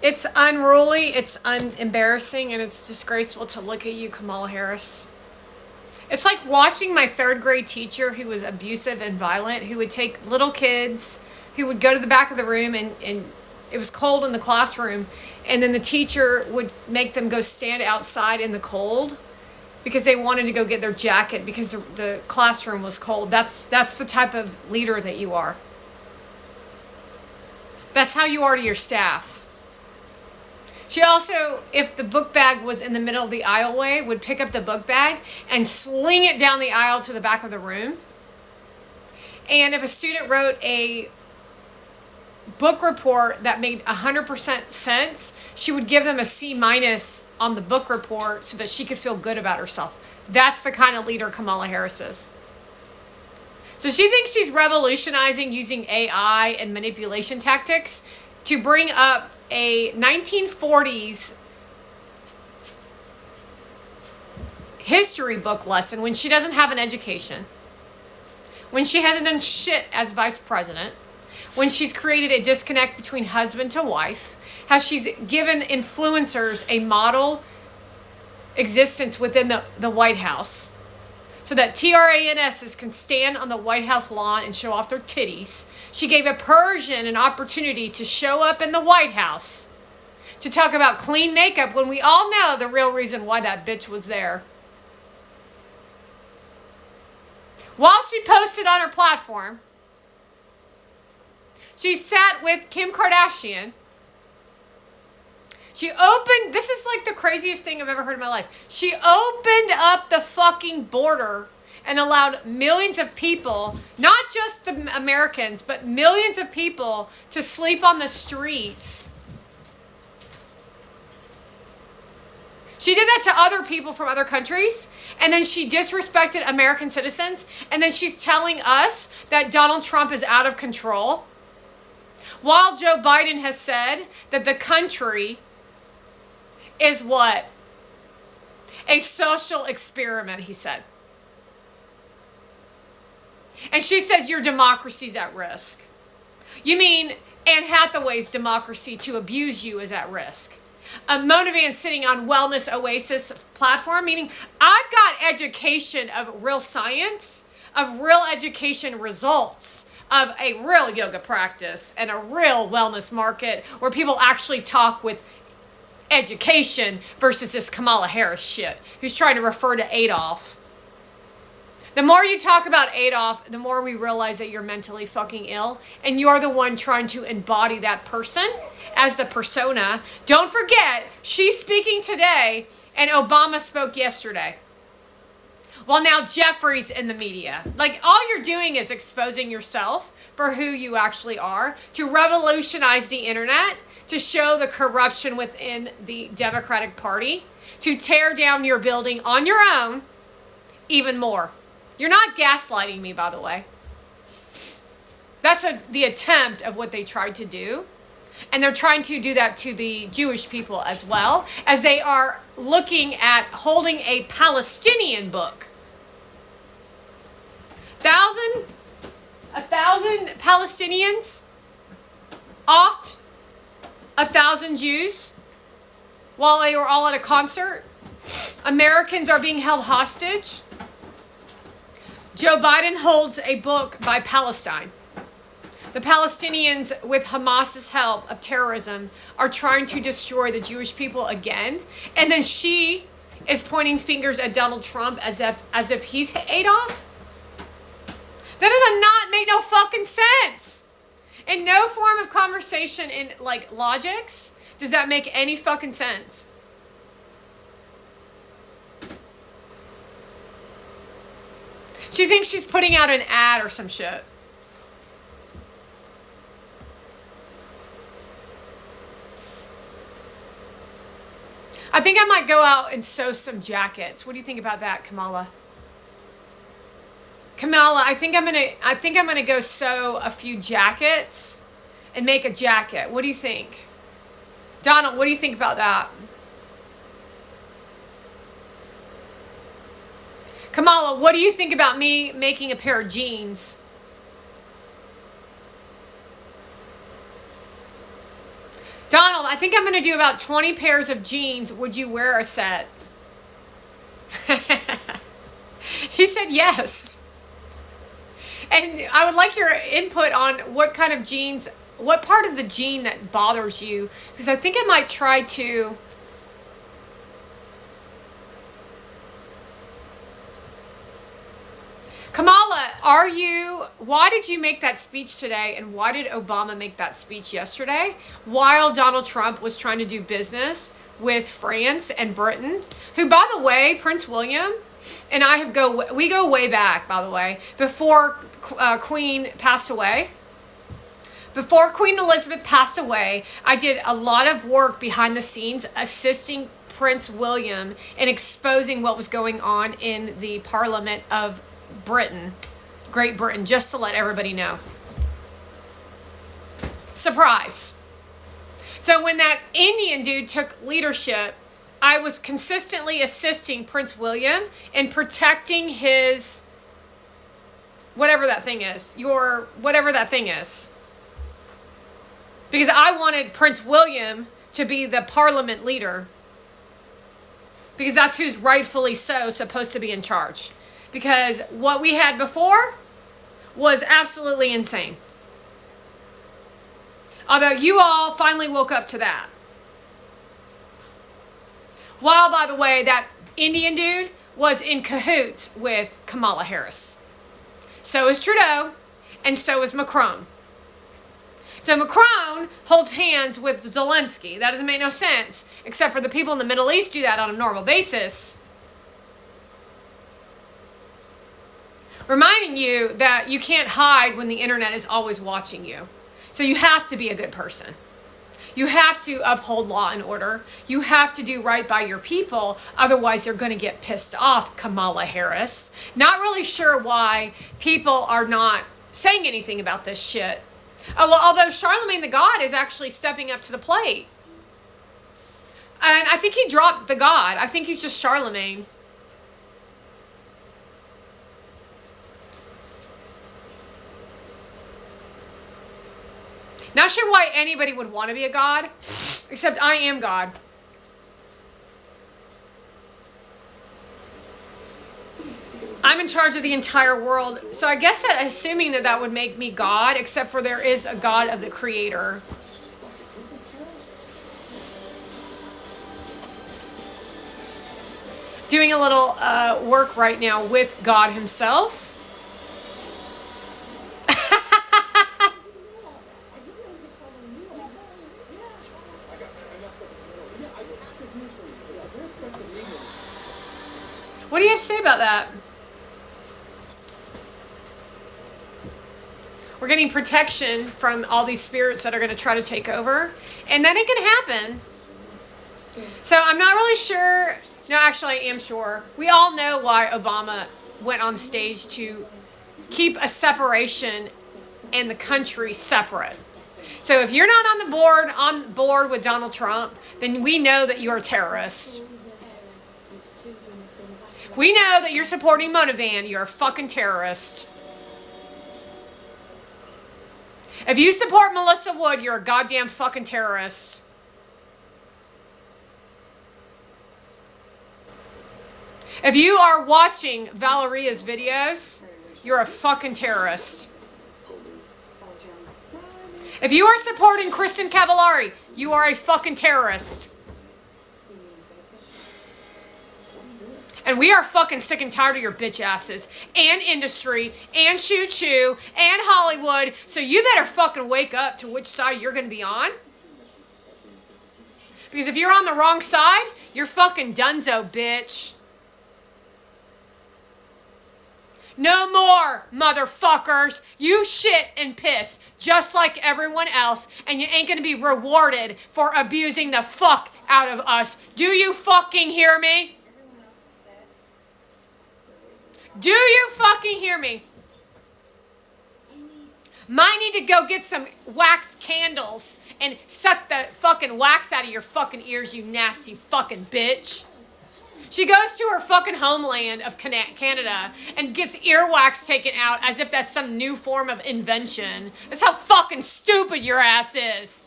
It's unruly, it's embarrassing, and it's disgraceful to look at you, Kamala Harris. It's like watching my third grade teacher who was abusive and violent, who would take little kids, who would go to the back of the room and it was cold in the classroom, and then the teacher would make them go stand outside in the cold because they wanted to go get their jacket because the classroom was cold. That's the type of leader that you are. That's how you are to your staff. She also, if the book bag was in the middle of the aisleway, would pick up the book bag and sling it down the aisle to the back of the room. And if a student wrote a book report that made 100% sense, she would give them a C- on the book report so that she could feel good about herself. That's the kind of leader Kamala Harris is. So she thinks she's revolutionizing using AI and manipulation tactics to bring up a 1940s history book lesson when she doesn't have an education, when she hasn't done shit as vice president, when she's created a disconnect between husband to wife, how she's given influencers a model existence within the White House so that TRANSs can stand on the White House lawn and show off their titties. She gave a Persian an opportunity to show up in the White House to talk about clean makeup when we all know the real reason why that bitch was there. While she posted on her platform, she sat with Kim Kardashian. She opened, this is like the craziest thing I've ever heard in my life. She opened up the fucking border and allowed millions of people, not just the Americans, but millions of people to sleep on the streets. She did that to other people from other countries, and then she disrespected American citizens, and then she's telling us that Donald Trump is out of control, while Joe Biden has said that the country is what? A social experiment, he said. And she says your democracy's at risk. You mean Anne Hathaway's democracy to abuse you is at risk. Mona Van sitting on Wellness Oasis platform, meaning I've got education of real science, of real education results, of a real yoga practice and a real wellness market where people actually talk with education versus this Kamala Harris shit who's trying to refer to Adolf. The more you talk about Adolf, the more we realize that you're mentally fucking ill and you're the one trying to embody that person as the persona. Don't forget, she's speaking today and Obama spoke yesterday. Well, now Jeffrey's in the media. Like, all you're doing is exposing yourself for who you actually are, to revolutionize the internet, to show the corruption within the Democratic Party, to tear down your building on your own even more. You're not gaslighting me, by the way. That's the attempt of what they tried to do. And they're trying to do that to the Jewish people as well, as they are looking at holding a Palestinian book. 1,000 Palestinians offed 1,000 Jews while they were all at a concert. Americans are being held hostage. Joe Biden holds a book by Palestine. The Palestinians, with Hamas's help of terrorism, are trying to destroy the Jewish people again. And then she is pointing fingers at Donald Trump as if he's Adolf. That does not make no fucking sense. In no form of conversation in like logics does that make any fucking sense. She thinks she's putting out an ad or some shit. I think I might go out and sew some jackets. What do you think about that, Kamala? Kamala, I think I'm gonna go sew a few jackets and make a jacket. What do you think? Donald, what do you think about that? Kamala, what do you think about me making a pair of jeans? Donald, I think I'm going to do about 20 pairs of jeans. Would you wear a set? He said yes. And I would like your input on what kind of jeans, what part of the jean that bothers you. Because I think I might try to... Kamala, why did you make that speech today, and why did Obama make that speech yesterday while Donald Trump was trying to do business with France and Britain, who, by the way, Prince William and I we go way back, by the way, before Queen passed away. Before Queen Elizabeth passed away, I did a lot of work behind the scenes assisting Prince William in exposing what was going on in the Parliament of Britain, Great Britain, just to let everybody know. Surprise. So when that Indian dude took leadership, I was consistently assisting Prince William in protecting his, whatever that thing is, whatever that thing is. Because I wanted Prince William to be the Parliament leader. Because that's who's rightfully so supposed to be in charge. Because what we had before was absolutely insane. Although you all finally woke up to that. While, by the way, that Indian dude was in cahoots with Kamala Harris. So is Trudeau, and so is Macron. So Macron holds hands with Zelensky. That doesn't make no sense, except for the people in the Middle East do that on a normal basis. Reminding you that you can't hide when the internet is always watching you. So you have to be a good person. You have to uphold law and order. You have to do right by your people. Otherwise, they're going to get pissed off, Kamala Harris. Not really sure why people are not saying anything about this shit. Oh, well, although Charlemagne the God is actually stepping up to the plate. And I think he dropped the God. I think he's just Charlemagne. Not sure why anybody would want to be a god, except I am God. I'm in charge of the entire world. So I guess that assuming that would make me God, except for there is a God of the creator. Doing a little work right now with God himself. What do you have to say about that? We're getting protection from all these spirits that are going to try to take over. And that ain't going to happen. So I'm not really sure. No, actually, I am sure. We all know why Obama went on stage to keep a separation and the country separate. So if you're not on board with Donald Trump, then we know that you're a terrorist. We know that you're supporting Monavan. You're a fucking terrorist. If you support Melissa Wood, you're a goddamn fucking terrorist. If you are watching Valeria's videos, you're a fucking terrorist. If you are supporting Kristen Cavallari, you are a fucking terrorist. And we are fucking sick and tired of your bitch asses, and industry, and Choo Choo, and Hollywood. So you better fucking wake up to which side you're gonna be on. Because if you're on the wrong side, you're fucking dunzo, bitch. No more, motherfuckers. You shit and piss just like everyone else, and you ain't gonna be rewarded for abusing the fuck out of us. Do you fucking hear me? Do you fucking hear me? Might need to go get some wax candles and suck the fucking wax out of your fucking ears, you nasty fucking bitch. She goes to her fucking homeland of Canada and gets earwax taken out as if that's some new form of invention. That's how fucking stupid your ass is.